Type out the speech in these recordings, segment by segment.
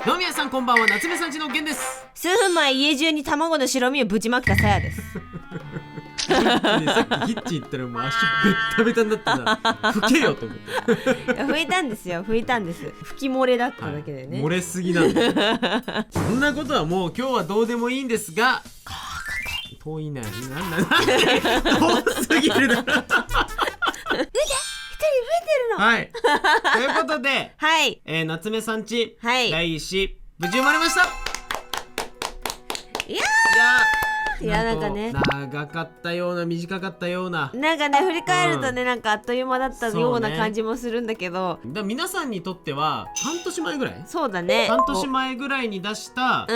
どうも皆さんこんばんは、夏目さんちの源です。数分前家中に卵の白身をぶちまけたさやですさっきキッチン行ったらもう足ベッタベタになってさ、拭けよと思って拭いたんですよ、拭いたんです。拭き漏れだっただけでね、漏れすぎなんだそんなことはもう今日はどうでもいいんですが、遠いな、遠すぎるだろはい、ということで、はい、夏目さんち、はい、第1子無事生まれました。いやなんかね、長かったような短かったような、なんかね振り返るとね、なんかあっという間だったような感じもするんだけど、だ皆さんにとっては半年前ぐらい、そうだね、半年前ぐらいに出した、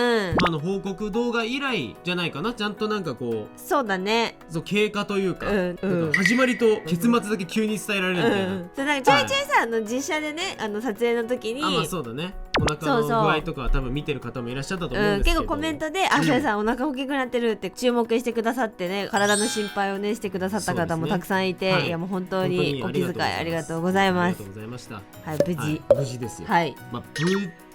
報告動画以来じゃないかな。ちゃんとなんかこう、そうだね、そう経過というか、なんか始まりと結末だけ急に伝えられるみたいな、そうなんかちょいちょいさ、実写でね、撮影の時に、まあそうだね、お腹の具合とかは多分見てる方もいらっしゃったと思うんですけど、結構コメントで「あさやさんお腹大きくなってる」って注目してくださってね、体の心配をねしてくださった方もたくさんいて、いやもう本当にお気遣いありがとうございます。ありがとうございました。はい、無事ですよ。はい、無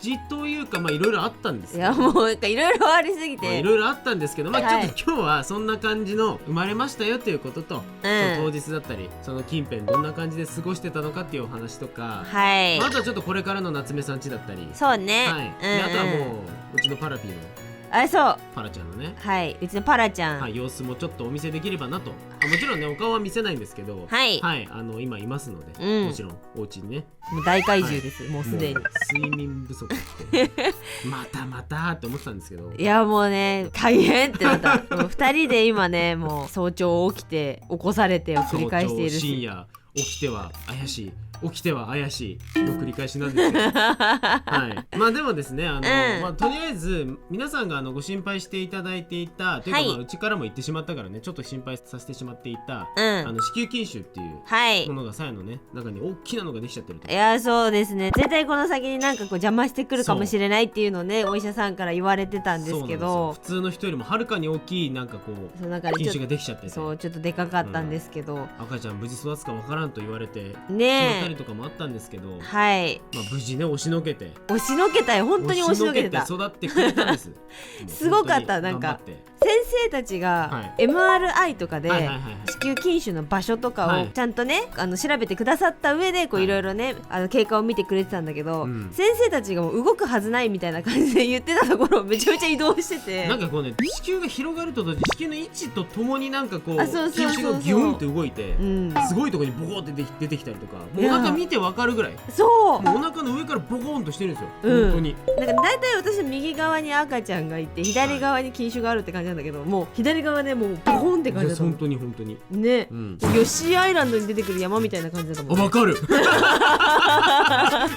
事というか、いろいろあったんですよ。いやもうなんかいろいろありすぎて、いろいろあったんですけど、ちょっと今日はそんな感じの生まれましたよということと、その当日だったりその近辺どんな感じで過ごしてたのかっていうお話とか、はい、あとはちょっとこれからの夏目さん家だったり、そうね、はい、であとはもううちのパラピーのそうパラちゃんのね、はい、うちのパラちゃん、はい、様子もちょっとお見せできればなと。もちろんねお顔は見せないんですけど、はい、はい、今いますので、もちろんお家にね、もう大怪獣です、もうすでに睡眠不足ってまたって思ってたんですけど、いやもうね大変ってなったもう2人で今ね、もう早朝起きて起こされてを繰り返しているし、深夜起きては怪しい、起きては怪しいの繰り返しなんですけどはい、でもですね、とりあえず皆さんがご心配していただいていたというか、うちからも言ってしまったからね、ちょっと心配させてしまっていた、子宮筋腫っていうものがさやのね中に大きなのができちゃってると。いやそうですね、絶対この先になんかこう邪魔してくるかもしれないっていうのをね、お医者さんから言われてたんですけど、普通の人よりもはるかに大きいなんかこう筋腫ができちゃってて、そうちょっとでかかったんですけど、赤ちゃん無事育つかわからんと言われてしまったりとかもあったんですけど、はい、無事ね押しのけてたよ、本当に押しのけてた、育ってくれたんですすごかった。なんか先生たちが MRI とかで子宮筋腫の場所とかをちゃんとね調べてくださった上でいろいろね経過を見てくれてたんだけど、先生たちがもう動くはずないみたいな感じで言ってたところをめちゃめちゃ移動してて、なんかこうね、子宮が広がると同時に子宮の位置とともになんかこう筋腫がギュンって動いて、すごいところにボコって出てきたりとか、もうお腹見てわかるぐらい、そうもうお腹の上からボコーンとしてるんですよ、本当に。なんか大体私右側に赤ちゃんがいて左側に筋腫があるって感じなんだけど、もう左側でもうボコンって感じだった。本当にね、ヨッシーアイランドに出てくる山みたいな感じだったもんね。わかる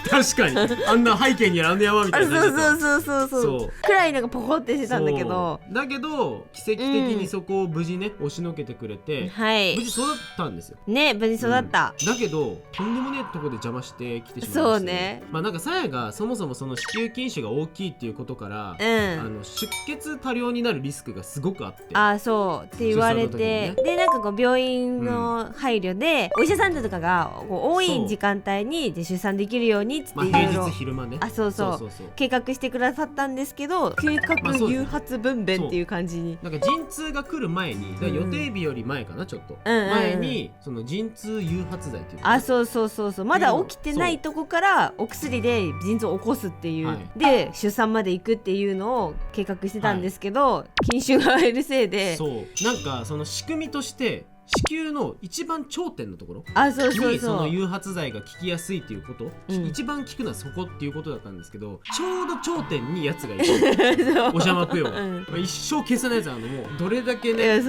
確かにあんな背景にあるあの山みたいな感じだった。そうくらいなんかポコってしてたんだけど、だけど奇跡的にそこを無事ね押しのけてくれて、無事育ったんですよね、無事育った。だけどとんでもねえとこで邪魔してきてしまいまして、そうね、なんかさやがそもそもその子宮筋腫が大きいっていうことから、出血多量になるリスクがすごくあって、そうって言われて、でなんかこう病院の配慮で、お医者さんとかがこう多い時間帯に出産できるようにっていろいろ平日昼間ね、そう計画してくださったんですけど、計画誘発分娩っていう感じに、なんか陣痛が来る前に、予定日より前かな、ちょっと前にその陣痛誘発剤っていう、まだ起きてないとこからお薬で陣痛を起こすっていう、で出産まで行くっていうのを計画してたんですけど、筋腫が減るせいで、なんかその仕組みとして子宮の一番頂点のところにその誘発剤が効きやすいっていうこと、一番効くのはそこっていうことだったんですけど、ちょうど頂点にやつがいてお邪魔ぷよが、一生消せないやつ、もうどれだけね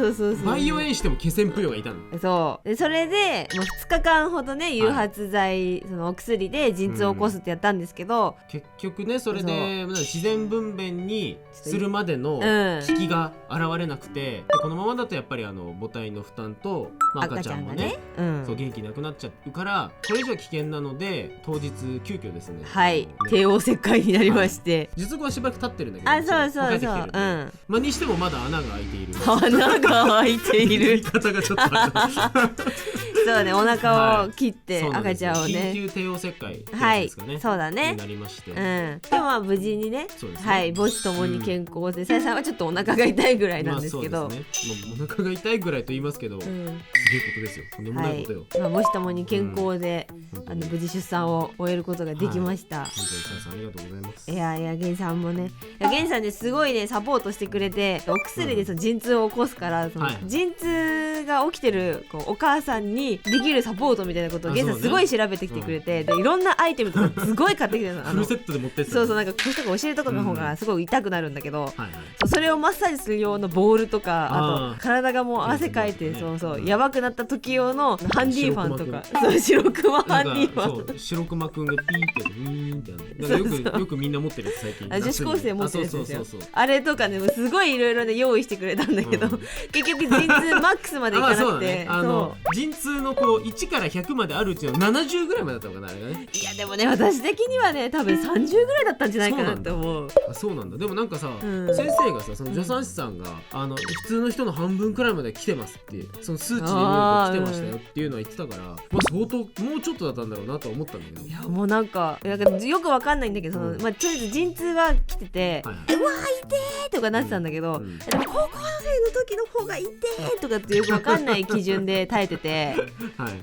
バイオ炎しても消せんぷよがいたの。それでもう2日間ほどね誘発剤、そのお薬で陣痛を起こすってやったんですけど、結局ねそれで自然分娩にするまでの効きが現れなくて、このままだとやっぱり母体の負担とと、赤ちゃんもね、そう元気なくなっちゃうからこれ以上危険なので当日急遽ですね、はい帝王切開になりまして、術後はしばらく経ってるんだけど、そうにしてもまだ穴が開いている。穴が開いている言い方がちょっとそうね、お腹を切って赤ちゃんをね、緊急帝王切開ですかね、そうだね、になりまして、でも無事にね、はい母子ともに健康で、さやさんはちょっとお腹が痛いぐらいなんですけど、お腹が痛いぐらいと言いますけど、すげえことですよ、とんでもないことよ。母子ともに健康で無事出産を終えることができました。本当にさやさんありがとうございます。いや源さんもね、源さんねすごいねサポートしてくれて、お薬でその陣痛を起こすから、その陣痛が起きてるお母さんにできるサポートみたいなことを源さんすごい調べてきてくれて、でいろんなアイテムとかすごい買ってきてるの。フルセットで持ってって、そうなんか腰とかお尻とかの方がすごい痛くなるんだけど、それをマッサージする用のボールとか、あと体がもう汗かいてやばくなった時用のハンディファンとか、白クマハンディファン、白クマくんがピーってウィーンってなんかよくみんな持ってるやつ最近。女子高生持ってるやつですよ。あれとかねすごいいろいろね用意してくれたんだけど、結局陣痛マックスまでいかなくて、陣痛のこう1から100まであるうちの70ぐらいまでだったのかな、あれがね。いやでもね私的にはね多分30ぐらいだったんじゃないかなって思う。そうなんだ。でもなんかさ、先生がさ、その助産師さんが普通の人の半分くらいまで来てますって、その数値で言うと来てましたよっていうのは言ってたから、相当もうちょっとだったんだろうなと思ったんだけど、いやもうなんかよくわかんないんだけど、とりあえず陣痛は来てて、うわー痛ーとかなってたんだけど、でも高校生の時の方が痛ーとかってよくわかんない基準で耐えてて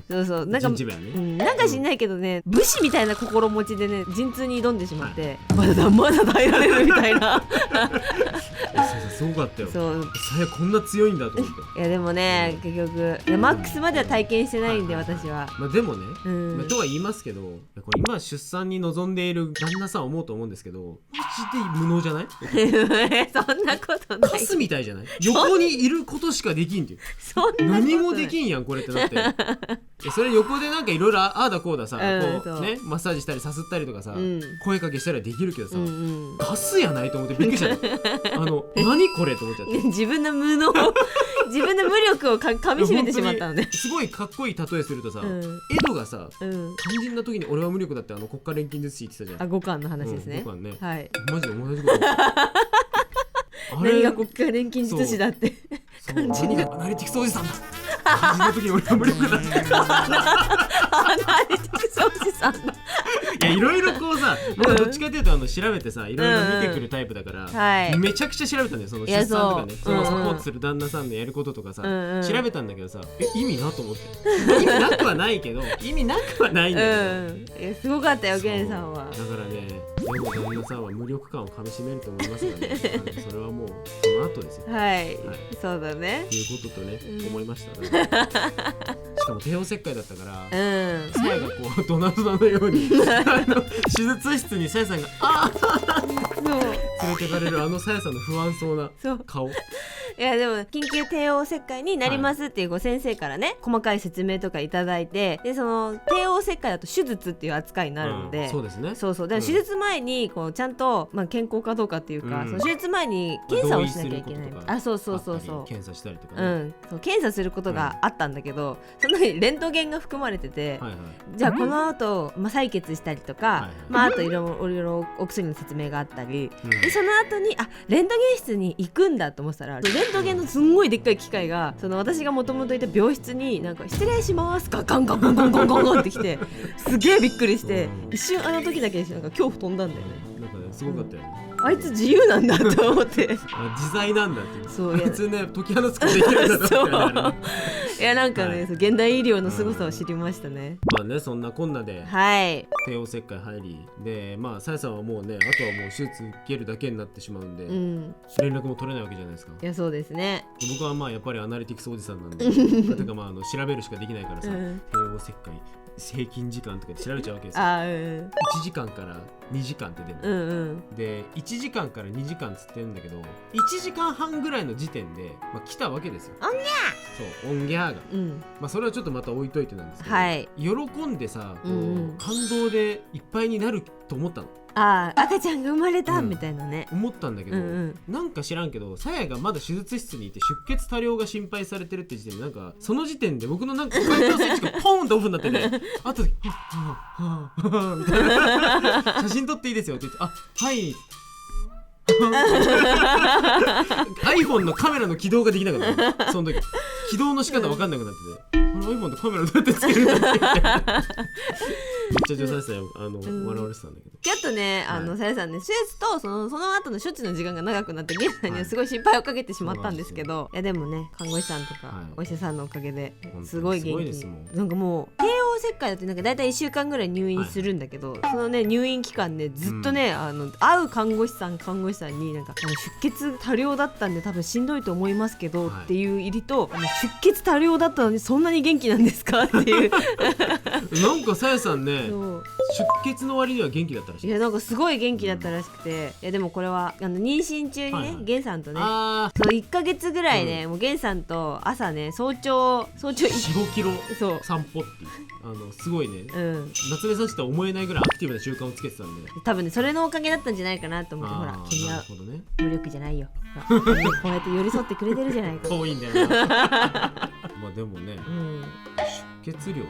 そうなんかなんか知んないけどね、武士みたいな心持ちでね陣痛に挑んでしまって、まだ耐えられるみたいなすごかったよ。さやこんな強いんだと思って。いやでもね結局マックスまでは体験してないんで、私は。でもね、とは言いますけど、これ今出産に臨んでいる旦那さんは思うと思うんですけど、マジで無能じゃない？そんなことない。カスみたいじゃない？横にいることしかできんっていう。何もできんやんこれってなって。それ横でなんかいろいろああだこうださ、こうねマッサージしたりさすったりとかさ、声かけしたらできるけどさ、カスやないと思ってびっくりしちゃった。何これと思っちゃって。自分の無能自分の無力をかみしめてしまったのね。すごいかっこいい例えするとさ、エドがさ、肝心な時に俺は無力だって国家錬金術師言ってたじゃん。五感の話ですね。五感ね。はい。マジで同じこと。何が国家錬金術師だって感じに。アナリティクスおじさんだ。肝心な時に俺は無力だって。アナリティクスおじさんだ。いやいろいろこうさ、僕どっちかというと調べてさ、いろいろ見てくるタイプだから、めちゃくちゃ調べたんだよ。その出産とかね、そのサポートする旦那さんのやることとかさ、調べたんだけどさ、意味なと思って。意味なくはないけど、意味なくはないんだよ。すごかったよ源さんは。だからね、世の旦那さんは無力感をかみしめると思いますがね、それはもうその後ですよ。はい、そうだね。ということとね、思いました。しかも帝王切開だったから、さやがこうドナドナのように手術室にさやさんが連れてかれるさやさんの不安そうな顔。いやでも緊急帝王切開になりますっていうご先生からね細かい説明とかいただいて、でその帝王切開だと手術っていう扱いになるので、そうですね。そうで手術前にこうちゃんと健康かどうかっていうか、その手術前に検査をしなきゃいけない。そう検査したりとかね。そう検査することがあったんだけど、その時レントゲンが含まれてて、じゃあこの後採血したりとか、あといろいろお薬の説明があったり、でその後にレントゲン室に行くんだと思ったら、レントゲンのすんごいでっかい機械がその私がもともといた病室になんか失礼しますガンガンガンガンガンガンガンってきて、すげえびっくりして、一瞬時だけなんか恐怖飛んだんだよね。なんかねすごかったよね。あいつ自由なんだと思って自在なんだっていう。そう、あいつね解き放つことできるんだと。いやなんかね、現代医療の凄さを知りましたね。まあね、そんなこんなで帝王切開入りで、さやさんはもうね、あとはもう手術受けるだけになってしまうんで、連絡も取れないわけじゃないですか。いやそうですね。僕はやっぱりアナリティクスおじさんなんでてか調べるしかできないからさ、帝王切開平均時間とかで調べちゃうわけですよ。1時間から2時間って出る、で1時間から2時間っつってるんだけど、1時間半ぐらいの時点で、来たわけですよ。オンギャー。そうオンギャーが、それはちょっとまた置いといてなんですけど、喜んでさ、感動でいっぱいになると思ったの。赤ちゃんが生まれたみたいなね、思ったんだけど、なんか知らんけどさやがまだ手術室にいて出血多量が心配されてるって時点でなんかその時点で僕のなんか環境スイッチがポーンとオフになっててあとで「はぁみたいな「写真撮っていいですよ」って言って「はい」iPhone のカメラの起動ができなかったその時起動の仕方分かんなくなってて、iPhone のカメラどうやってつけるんだってめっちゃ女性さん笑われてたんだけど、あとねさやさんね手術とその後の処置の時間が長くなってゲンさんにはすごい心配をかけてしまったんですけど、いやでもね看護師さんとかお医者さんのおかげですごい元気に、なんかもう帝王切開だってなんかだいたい1週間ぐらい入院するんだけど、そのね入院期間ねずっとね会う看護師さんになんか出血多量だったんで多分しんどいと思いますけどっていう入りと、出血多量だったのにそんなに元気なんですかっていうなんかさやさんね出血の割には元気だったらしい。いやなんかすごい元気だったらしくて、いやでもこれは妊娠中にね、ゲンさんとねそう1ヶ月ぐらいね、もうゲンさんと朝ね早朝 4,5 キロ散歩っていうすごいね、夏目さんちとは思えないぐらいアクティブな習慣をつけてたんで、多分ねそれのおかげだったんじゃないかなと思って、ほら君は無力じゃないよこうやって寄り添ってくれてるじゃないか。遠いんだよなまあでもね、出血量ね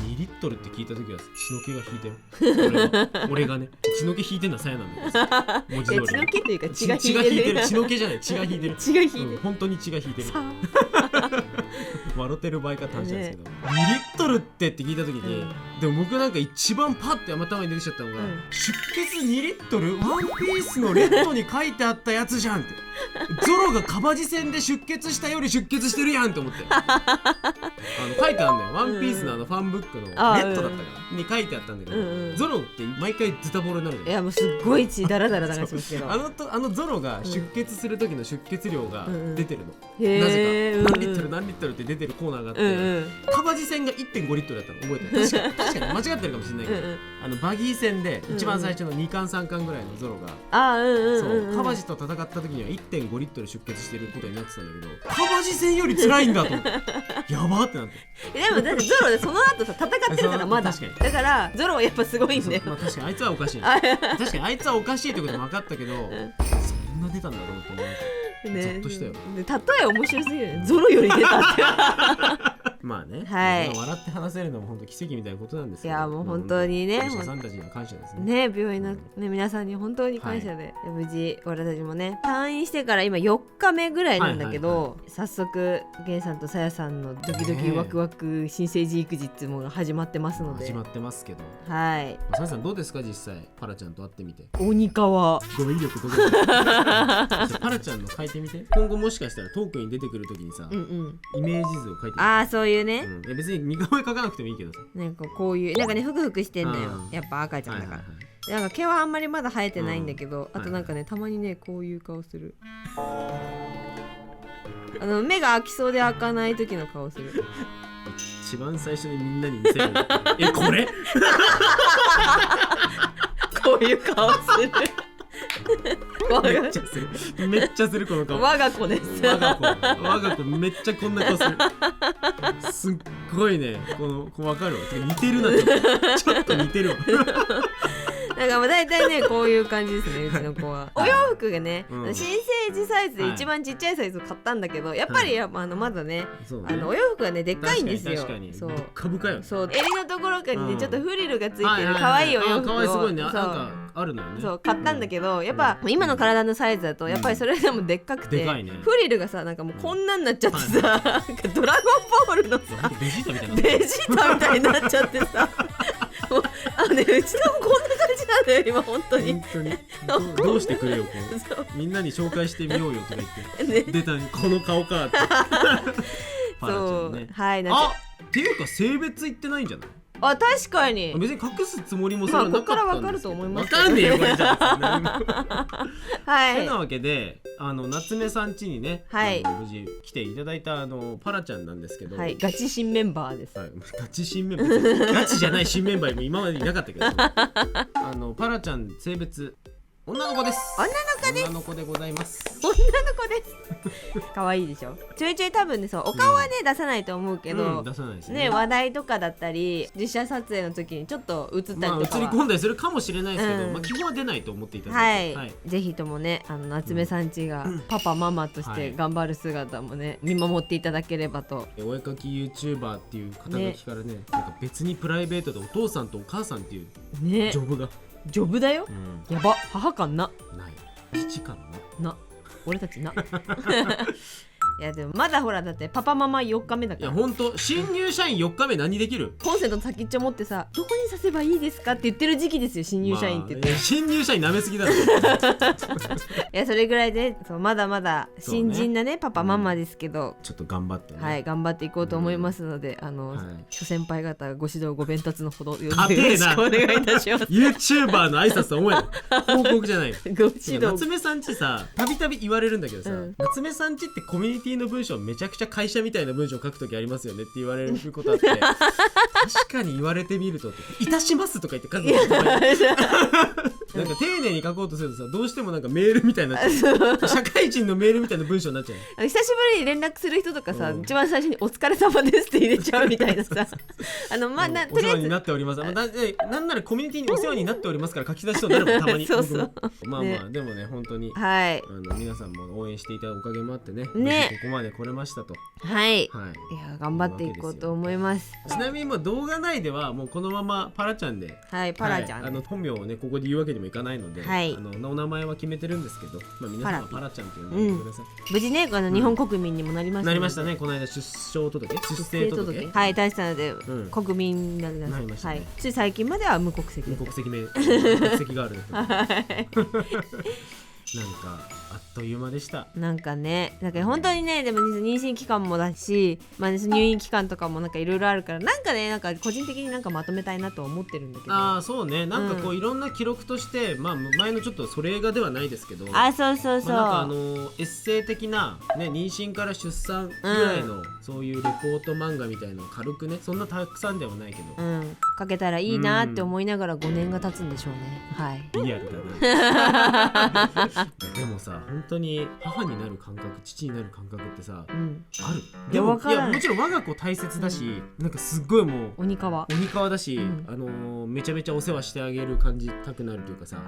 2リットルって聞いた時は血の気が引いたよ俺がね血の気引いてんのはさやなんだけど、血の気というか血が引いてる血の気じゃない、血が引いてる本当に血が引いてる笑ってる場合かって話なんですけど、2リットルって聞いた時に、でも僕なんか一番パッて頭に出てきちゃったのが、出血2リットルワンピースのレッドに書いてあったやつじゃんってゾロがカバジ戦で出血したより出血してるやんって思って書いてあるんだよ、ワンピースのファンブックのレッドだったからに書いてあったんだけど、ゾロって毎回ズタボロになるじゃん。いやもうすっごい血ダラダラ流しますけどあのゾロが出血する時の出血量が出てるの、なぜか何リットルって出てるコーナーがあって、カバジ戦が 1.5 リットルだったの覚えてる。確かに間違ってるかもしれないけどバギー戦で一番最初の2巻3巻ぐらいのゾロがカバジと戦った時には 1.5 リットル出血してることになってたんだけど、カバジ戦より辛いんだと思ってやばってなって。でもだってゾロでその後さ戦ってるからまだだからゾロはやっぱすごいんだよ。確かにあいつはおかしい確かにあいつはおかしいってことも分かったけど、そんな出たんだろうと思ってゾッとしたよ。例え面白すぎるね、ゾロより出たってまあね、はい、笑って話せるのも本当奇跡みたいなことなんですけど、いやもう本当にね、お医者さんたちには感謝ですね。病院の、皆さんに本当に感謝で、無事俺たちもね退院してから今4日目ぐらいなんだけど、早速ゲンさんとさやさんのドキドキワクワク新生児育児っていうものが始まってますので、始まってますけど、はい。さやさんどうですか実際パラちゃんと会ってみて。鬼川語彙力どこパラちゃんの書いてみて、今後もしかしたらトークに出てくるときにさ、イメージ図を書いてみて。そういうね、別に似顔絵描かなくてもいいけどさ、なんかこういうなんかねふくふくしてんのよ、やっぱ赤ちゃんだから、なんか毛はあんまりまだ生えてないんだけど、あとなんかねたまにねこういう顔する目が開きそうで開かない時の顔する一番最初にみんなに見せるこれこういう顔するめっちゃするこの顔。我が子です。我が子めっちゃこんな顔する。すっごいね、この子分かるわ。似てるなちょっと似てるわ。なんかもう大体ねこういう感じですねうちの子は。お洋服がね、新生児サイズで一番ちっちゃいサイズを買ったんだけど、やっぱりまだね、お洋服がねでっかいんですよ。確かにそうかぶかよ。そう襟のところからねちょっとフリルがついてる可愛いお洋服を、すごいね、なんかあるのよね。そう買ったんだけど、やっぱ今の体のサイズだとやっぱりそれでもでっかくて、フリルがさなんかもうこんなになっちゃってさ、なんかドラゴンボールのさベジータみたいになっちゃってさうちのもこんな感じなんだよ今本当に。どうしてくれよみんなに紹介してみようよとか言って出たこの顔かってパラちゃんね。はい、っていうか性別言ってないんじゃない？確かに別に隠すつもりもそれはなかったんですけど、ここから分かると思いますけど分かんねえよこれじゃはい。てなわけで夏目さん家にね、無事来ていただいたパラちゃんなんですけど、ガチ新メンバーです。ガチ新メンバーガチじゃない新メンバーも今までいなかったけどパラちゃん性別女の子です。女の子でございます。女の子です可愛いでしょ。ちょいちょい多分ね、そうお顔はね、出さないと思うけど、出さないですね。話題とかだったり実写撮影の時にちょっと映ったりとかは、映り込んだりするかもしれないですけど、基本は出ないと思っていただいて、ぜひともね、夏目さんちがパパママとして頑張る姿もね、見守っていただければと。お絵かき YouTuber っていう肩書きからね、なんか別にプライベートでお父さんとお母さんっていうジョブが、ジョブだよ、やば、母感ない父感な俺たちないやでもまだほら、だってパパママ4日目だから。いやほんと、新入社員4日目何できる？コンセントの先っちょ持ってさ、どこに刺せばいいですかって言ってる時期ですよ、新入社員って言って、新入社員舐めすぎだろいや、それぐらいで、まだまだ新人なねパパママですけど、ちょっと頑張ってね、頑張っていこうと思いますので、諸先輩方ご指導ご鞭達のほどよろしくお願いいたします。YouTuber の挨拶と思えない報告じゃないご指導。夏目さんちさ、たびたび言われるんだけどさ、夏目さんちってコミュニティの文章めちゃくちゃ会社みたいな文章を書くときありますよねって言われることあって確かに言われてみるといたしますとか言って書くのなんか丁寧に書こうとするとさ、どうしてもなんかメールみたいになっちゃう社会人のメールみたいな文章になっちゃう。久しぶりに連絡する人とかさ、一番最初にお疲れ様ですって入れちゃうみたいなさお世話になっております。なんならコミュニティにお世話になっておりますから書き出しそうになるもん、たまにまあでもね、本当に皆さんも応援していたおかげもあってね、ここまで来れましたと。いや頑張っていこうと思います。ちなみにもう動画内ではもうこのままパラちゃんで、パラちゃん、本名をねここで言うわけにもいかないので、お名前は決めてるんですけど、皆さんはパラちゃんと呼んでください。無事ね、日本国民にもなりました。なりましたね。この間出生届出生届出したので国民になりました。つい最近までは無国籍があるなんかあっという間でした。なんかね、だから本当にね、でも妊娠期間もだし、入院期間とかもなんかいろいろあるから、なんかね、なんか個人的になんかまとめたいなと思ってるんだけど。そうね、なんかこういろんな記録として、前のちょっとそれ映画ではないですけど、そうなんかエッセイ的なね、妊娠から出産ぐらいのそういうレポート漫画みたいのを軽くね、そんなたくさんではないけど、かけたらいいなって思いながら5年が経つんでしょうね。リアルだなでもさ、本当に母になる感覚、父になる感覚ってさ、ある。でもいや、もちろん我が子大切だし、なんかすっごいもう鬼川だし、めちゃめちゃお世話してあげる感じたくなるというかさ。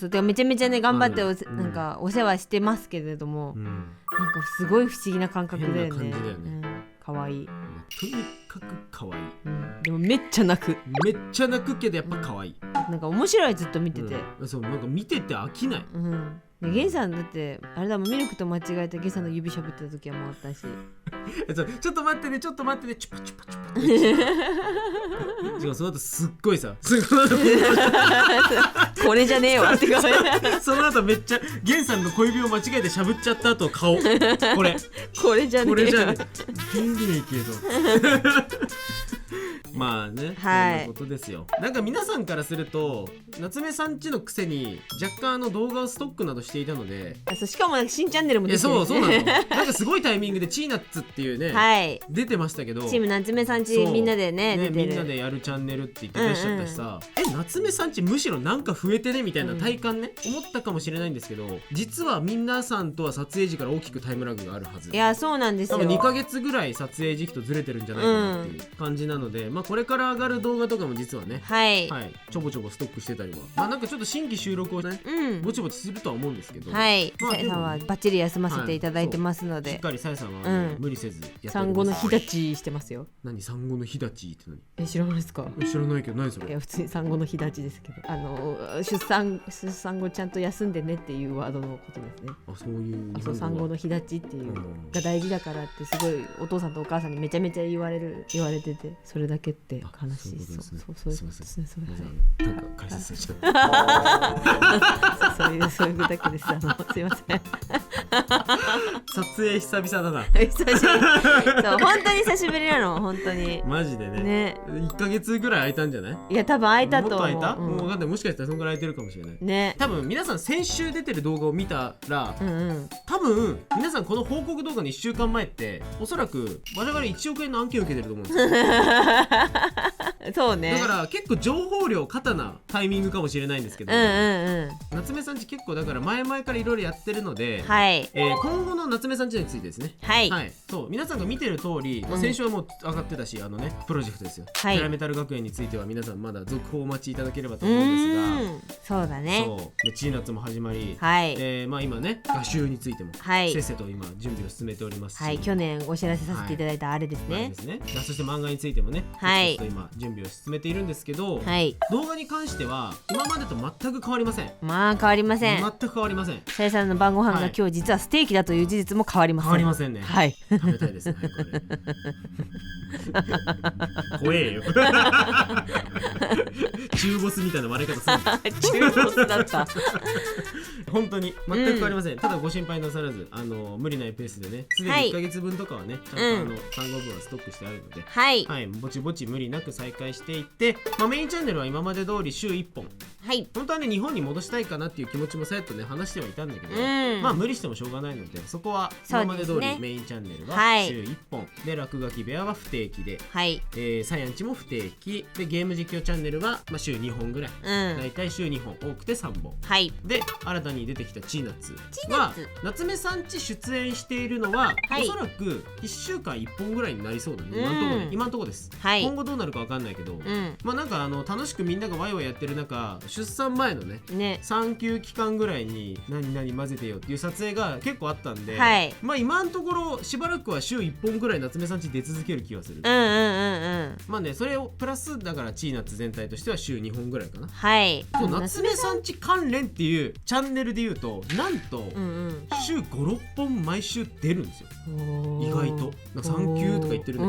でもめちゃめちゃね頑張ってなんかお世話してますけれども、なんかすごい不思議な感覚だよね。可愛い。とにかく可愛い。でもめっちゃ泣くけどやっぱ可愛い。なんか面白い、ずっと見てて。そう、なんか見てて飽きない。ゲンさんだってあれだもん、ミルクと間違えてゲンさんの指しゃぶった時はもうあったしちょっと待ってねチュパチュパ違う、その後すっごいさこれじゃねえわってその後めっちゃゲンさんの小指を間違えてしゃぶっちゃった後顔これじゃねえわ全然いいけどまあね、そんなことですよ。なんか皆さんからすると夏目さんちのくせに若干動画をストックなどしていたので、しかも新チャンネルも出てる。そうなのなんかすごいタイミングでチーナッツっていうね、出てましたけど、チーム夏目さんちみんなでね出てる、みんなでやるチャンネルって言ってらっしゃったしさ、夏目さんちむしろなんか増えてねみたいな体感ね、思ったかもしれないんですけど、実は皆さんとは撮影時から大きくタイムラグがあるはず。いや、そうなんですよ。多分2ヶ月ぐらい撮影時期とずれてるんじゃないかなっていう感じなので、これから上がる動画とかも実はね、ちょぼちょぼストックしてたりは、なんかちょっと新規収録をね、ぼちぼちするとは思うんですけど、さやさんはバッチリ休ませていただいてますので、しっかりさやさんは無理せずやっております。産後の日立ちしてますよ。何産後の日立ちって何？知らないですか？知らないけど何それ？いや普通に産後の日立ちですけど、出産後ちゃんと休んでねっていうワードのことですね。そういう産後の日立ちっていうが大事だからってすごいお父さんとお母さんにめちゃめちゃ言われてて、それだけって悲しい。そういうことですね。なんか解説しちゃう。そういうだけです。すいません。撮影久々だな。そう本当に久しぶりなの、本当に。マジでね。1ヶ月ぐらい空いたんじゃない？いや多分空いたと思う。もっと空いた？もう分かんない。もしかしたらそのぐらい空いてるかもしれない。ね。多分皆さん先週出てる動画を見たら、多分皆さんこの報告動画の1週間前っておそらく我々1億円の案件を受けてると思うんですよ。そうね。だから結構情報量過多なタイミングかもしれないんですけど、夏目さんち結構だから前々からいろいろやってるので、はい、今後の夏目さんちについてですね、はい、そう皆さんが見てる通り、先週はもう上がってたし、プロジェクトですよ、はい、テラメタル学園については皆さんまだ続報をお待ちいただければと思うんですが、そうだね。そうチーナッツも始まり、はい、今ね画集についても、せっせと今準備を進めておりますし、はい、去年お知らせさせていただいたあれですね。そして漫画についてもね、はい、今準備を進めているんですけど、はい、動画に関しては今までと全く変わりません。まあ変わりません。全く変わりません。さやさんの晩ご飯が今日実はステーキだという事実も変わりません。変わりませんね。はい。食べたいですね。これ怖えよ。中ボスみたいな割れ方する。中ボスだった。本当に全く変わりません。ただご心配なさらず、無理ないペースでね、すでに1ヶ月分とかはね、ちゃんと単語分はストックしてあるので、はい、ぼちぼち無理なく再開していって、メインチャンネルは今まで通り週1本。はい、本当はね日本に戻したいかなっていう気持ちもさやっとね話してはいたんだけど、無理してもしょうがないので、そこは今まで通りメインチャンネルは週1本で、落書き部屋は不定期で、サヤンチも不定期で、ゲーム実況チャンネルは週2本ぐらい、だいたい週2本、多くて3本、で新たに出てきたチーナッツは夏目さんち出演しているのは、おそらく1週間1本ぐらいになりそうだね、今のところです、今後どうなるか分かんないけど、なんか楽しくみんながワイワイやってる中、出産前のね産休期間ぐらいに何々混ぜてよっていう撮影が結構あったんで、今のところしばらくは週1本ぐらい夏目さんち出続ける気がする。それをプラスだからチーナッツ全体としては週2本ぐらいかな。夏目さんち関連っていうチャンネルでいうと、なんと週5、6本毎週出るんですよ。意外と産休とか言ってるんだ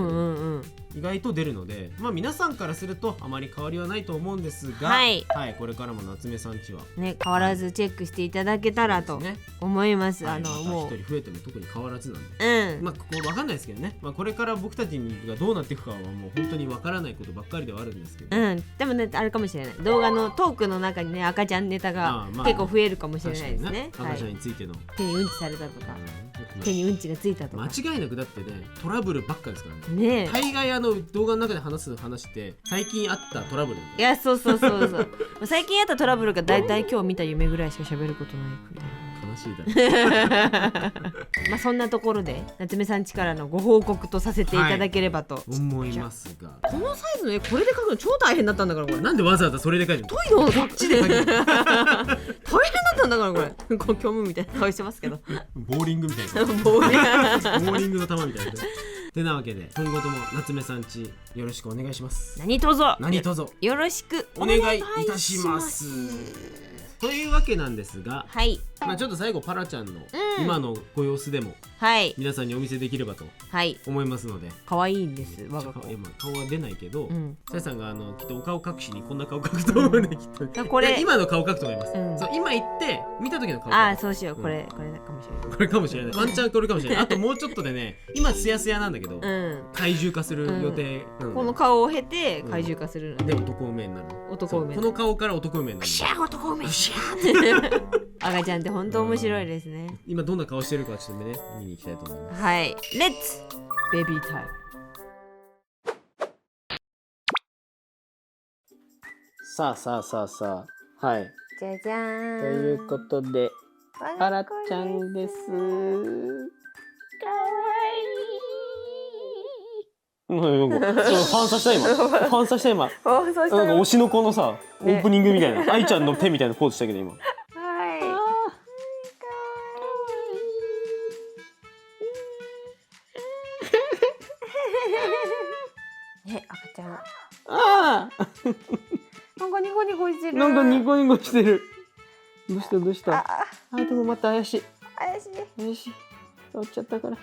けど、意外と出るので、皆さんからするとあまり変わりはないと思うんですが、これからも夏目さんちはね変わらずチェックしていただけたらと思います。もう一人増えても特に変わらずなんで、ここ分かんないですけどね、これから僕たちがどうなっていくかはもう本当に分からないことばっかりではあるんですけど、でもねあれかもしれない、動画のトークの中にね赤ちゃんネタが結構増えるかもしれないですね。赤ちゃんについての手にうんちされたとか、手にうんちがついたとか、間違いなくだってねトラブルばっかですからね。大概動画の中で話す話って最近あったトラブル。いやそう最近あったトラブルがだいたい今日見た夢ぐらいしか喋ることないみたいな。悲しいだそんなところで夏目さんちからのご報告とさせていただければと、思いますが、このサイズの絵これで描くの超大変だったんだから、これなんでわざわざそれで描いてるの？太いのこっちで描いてる大変だったんだからこれ虚無みたいな顔してますけど、ボーリングみたいなボーリングの球みたいなてなわけで、今後とも夏目さんちよろしくお願いします。何卒よろしくお願いいたします。というわけなんですが、ちょっと最後パラちゃんの今のご様子でも皆さんにお見せできればと思いますので。可愛いんです我が子。顔は出ないけど、さやさんがきっとお顔隠しにこんな顔描くと思うんで、きっとこれ今の顔描くと思います。そう今言って見た時の顔。そうしよう。これかもしれない。これかもしれない。ワンチャンこれかもしれない。あともうちょっとでね、今スヤスヤなんだけど怪獣化する予定。この顔を経て怪獣化するので男梅になる。男梅。この顔から男梅になる。男梅。赤ちゃんって本当面白いですね。今どんな顔してるかちょっとね見に行きたいと思います。レッツベビータイム。さあじゃじゃーんということでパラちゃんです。かわいい。ファンサした今なんか推しの子のさ、オープニングみたいな愛ちゃんの手みたいなポーズしたけど今。赤ちゃん。なんかニコニコしてる。どうした。でもまた怪しい。触っちゃったから。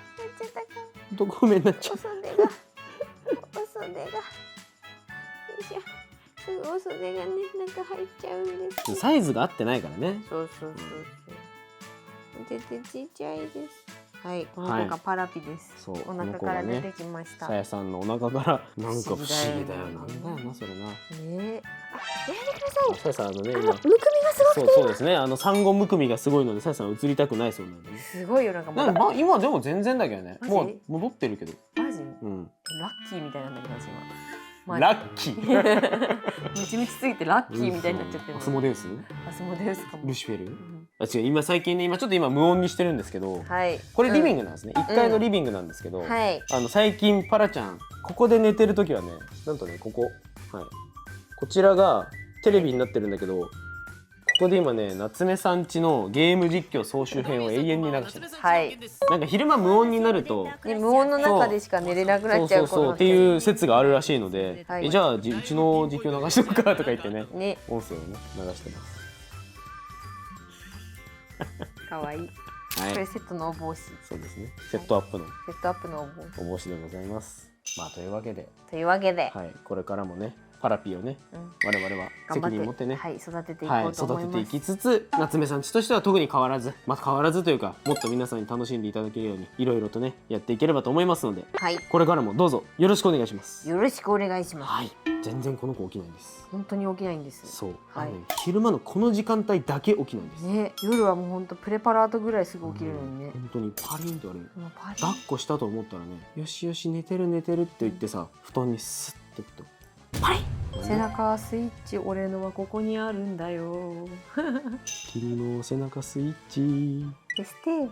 男目になっちゃう。お袖がよいしょ。すぐお袖がね中入っちゃうんです。サイズが合ってないからね。そう全然ちっちゃいです。この子がパラピです。お腹から出てきました。さやさんのお腹からなんか不思議だよ。なんだよなそれな。やめてください。さやさん今むくみがすごくて。そうですね。産後むくみがすごいのでさやさん映りたくないそうなんでね。すごいよなんか今でも全然だけどね。もう戻ってるけど。マジ？ラッキーみたいなんだけど今。ラッキームチムチすぎてラッキーみたいになっちゃってる。アスモデウス？アスモデウスかも。ルシフェル？あ、違う、今最近ね、ちょっと無音にしてるんですけど、はい、これリビングなんですね。1階のリビングなんですけど、はい、最近パラちゃんここで寝てる時はね、なんとね、ここ、はい、こちらがテレビになってるんだけど、ここで今ね、夏目さんちのゲーム実況総集編を永遠に流してます。はい。なんか昼間無音になると、ね、無音の中でしか寝れなくなっちゃうそうっていう説があるらしいので、はい、じゃあうちの実況流しとくかとか言ってね、音声をね流してます。かわいい。はい、これセットのお帽子。そうですね。セットアップの。セットアップのお帽子でございます。まあというわけで。はい、これからもね。パラピーをね、我々は責任持ってね、はい、育てていこうと思います。育てていきつつ、夏目さんちとしては特に変わらず、変わらずというか、もっと皆さんに楽しんでいただけるようにいろいろとねやっていければと思いますので、はい、これからもどうぞよろしくお願いします。よろしくお願いします。はい、全然この子起きないんです。本当に起きないんです。そう、はい、昼間のこの時間帯だけ起きないんです。ね、夜はもう本当プレパラートぐらいすぐ起きるのにね。本当にパリンって言われる。抱っこしたと思ったらね、よしよし寝てるって言ってさ、布団にスッてとパリン。背中スイッチ、俺のはここにあるんだよ。君の背中スイッチ。消して。